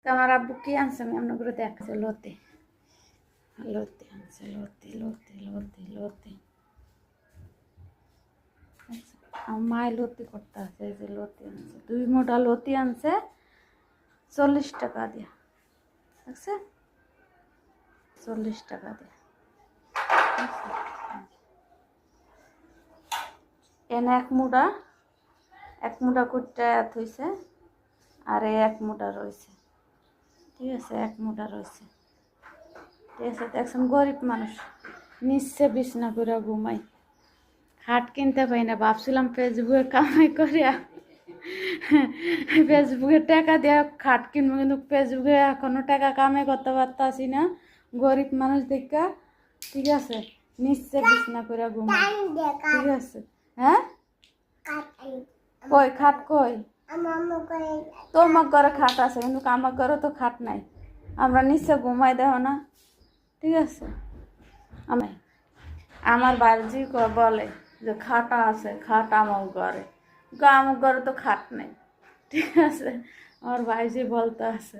তো আমার আব্বু কি আনছে আমি আপনার করে দেখাচ্ছে লতি লতি আনছে লতি লতি লতি লতি আমার মায়ের লতি করতে আছে এই যে লতি আনছে 2 মোটা লতি আনছে 40 টাকা দিয়া দেখছে 40 টাকা দিয়া এনে এক মুঠা কুটটা থইছে আর এক মুঠা রয়েছে ঠিক আছে এক মুঠা রয়েছে ঠিক আছে দেখছেন গরিব মানুষ নিচ্ছে বিছনা করে ঘুমাই খাট কিনতে পাই না ভাবছিলাম ফেসবুকে কামাই করিয়া ফেসবুকে টাকা দিয়ে খাট কিনবো কিন্তু ফেসবুকে এখনো টাকা কামাই করতে পারতাছি না গরিব মানুষ দেখা ঠিক আছে নিচ্ছে বিছনা করে ঘুমাই ঠিক আছে হ্যাঁ কই খাট কই তোমার ঘরে খাট আছে কিন্তু আমার ঘরে তো খাট নাই আমরা নিচে ঘুমাই দেও না ঠিক আছে আমার বাড়ি বলে যে খাটা আছে খাট আমার ঘরে তো খাট নেই ঠিক আছে আমার ভাইজি বলতে আছে